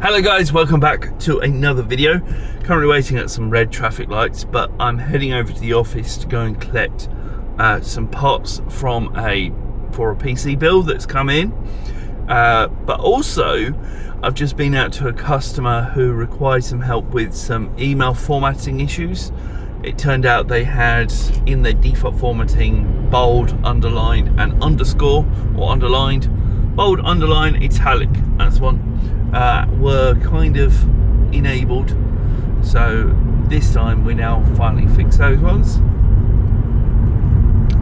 Hello guys, welcome back to another video. Currently waiting at some red traffic lights, but I'm heading over to the office to go and collect some parts for a PC build that's come in. But also, I've just been out to a customer who required some help with some email formatting issues. It turned out they had in their default formatting bold, underlined and underscore or underlined. Bold, underline, italic, that's one. Were kind of enabled, so this time we now finally fix those ones.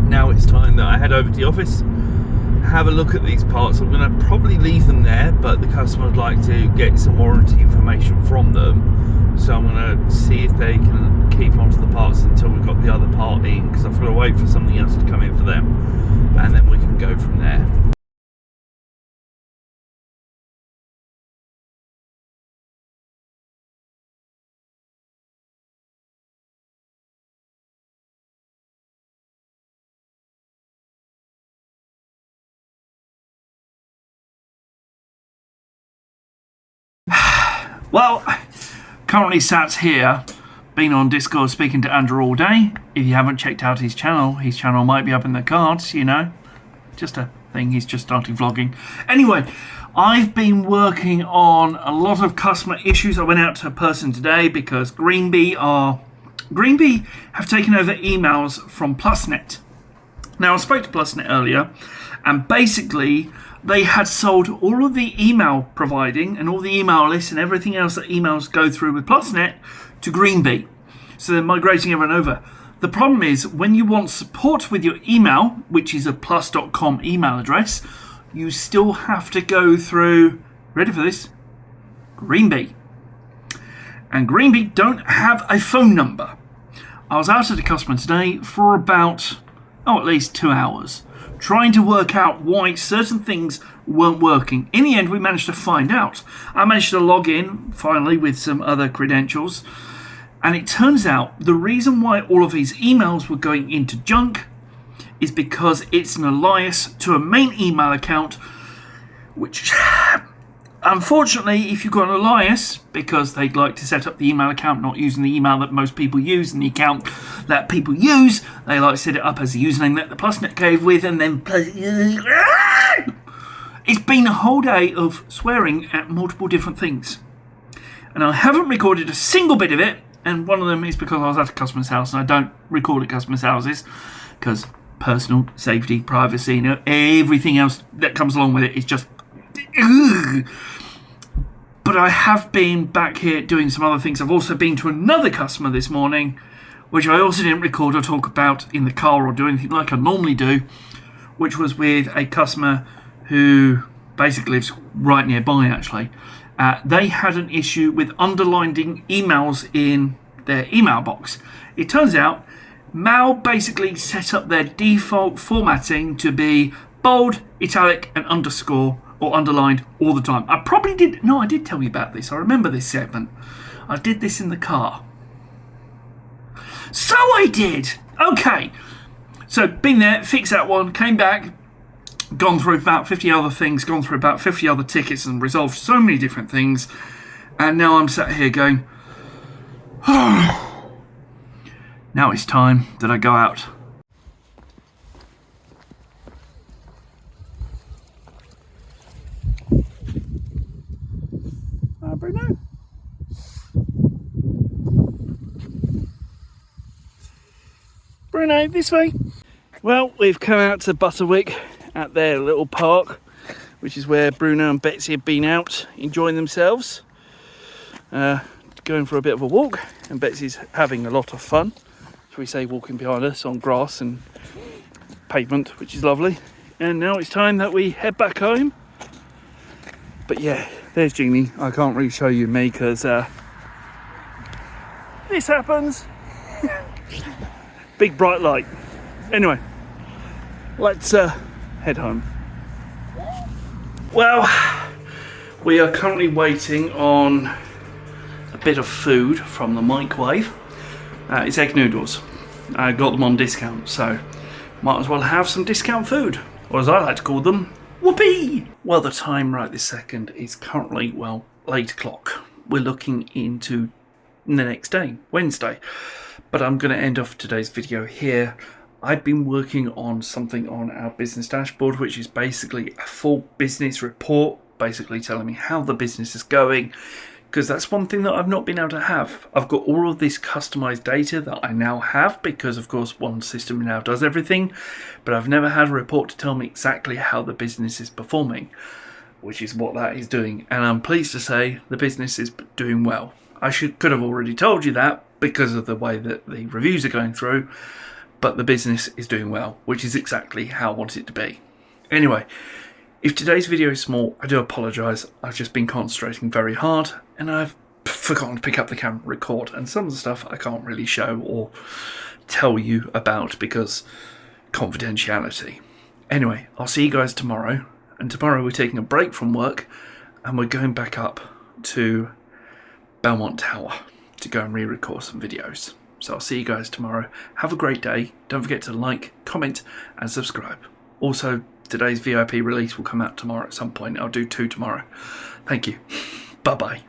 Now it's time that I head over to the office, have a look at these parts. I'm going to probably leave them there, but the customer would like to get some warranty information from them, so I'm going to see if they can keep onto the parts until we've got the other part in, because I've got to wait for something else to come in for them, and then we can go from there. Well, currently sat here, been on Discord speaking to Andrew all day. If you haven't checked out his channel might be up in the cards, you know. Just a thing, he's just started vlogging. Anyway, I've been working on a lot of customer issues. I went out to a person today because Greeby have taken over emails from Plusnet. Now, I spoke to Plusnet earlier, and basically they had sold all of the email providing and all the email lists and everything else that emails go through with Plusnet to Greeby. So they're migrating everyone over. The problem is when you want support with your email, which is a plus.com email address, you still have to go through, ready for this, Greeby. And Greeby don't have a phone number. I was out at a customer today for about, at least 2 hours, trying to work out why certain things weren't working. In the end, we managed to find out. I managed to log in, finally, with some other credentials. And it turns out the reason why all of these emails were going into junk is because it's an alias to a main email account, which, unfortunately, if you've got an alias, because they'd like to set up the email account not using the email that most people use, and the account that people use, they like to set it up as the username that the Plusnet gave with, and then it's been a whole day of swearing at multiple different things. And I haven't recorded a single bit of it, and one of them is because I was at a customer's house, and I don't record at customers' houses, because personal safety, privacy, you know, everything else that comes along with it is just... But I have been back here doing some other things. I've also been to another customer this morning, which I also didn't record or talk about in the car or do anything like I normally do, which was with a customer who basically lives right nearby, actually. They had an issue with underlining emails in their email box. It turns out Mal basically set up their default formatting to be bold, italic and underscore or underlined all the time. I did tell you about this. I remember this segment. I did this in the car. So I did. Okay. So been there, fixed that one, came back, gone through about 50 other things, gone through about 50 other tickets and resolved so many different things. And now I'm sat here going, now it's time that I go out. Bruno. Bruno, this way. Well, we've come out to Butterwick at their little park, which is where Bruno and Betsy have been out enjoying themselves, going for a bit of a walk, and Betsy's having a lot of fun, shall we say, walking behind us on grass and pavement, which is lovely. And now it's time that we head back home. But yeah, there's Jeannie. I can't really show you me because this happens. Big bright light. Anyway, let's head home. Well, we are currently waiting on a bit of food from the microwave. It's egg noodles. I got them on discount, so might as well have some discount food, or as I like to call them, whoopee! Well, the time right this second is currently, well, late o'clock. We're looking into the next day, Wednesday. But I'm going to end off today's video here. I've been working on something on our business dashboard, which is basically a full business report, basically telling me how the business is going, because that's one thing that I've not been able to have. I've got all of this customized data that I now have because, of course, one system now does everything, but I've never had a report to tell me exactly how the business is performing, which is what that is doing. And I'm pleased to say the business is doing well. I could have already told you that because of the way that the reviews are going through, but the business is doing well, which is exactly how I want it to be. Anyway, if today's video is small, I do apologise. I've just been concentrating very hard and I've forgotten to pick up the camera and record, and some of the stuff I can't really show or tell you about because confidentiality. Anyway, I'll see you guys tomorrow, and tomorrow we're taking a break from work and we're going back up to Belmont Tower to go and re-record some videos. So I'll see you guys tomorrow. Have a great day. Don't forget to like, comment and subscribe. Also, today's VIP release will come out tomorrow at some point. I'll do 2 tomorrow. Thank you. Bye-bye.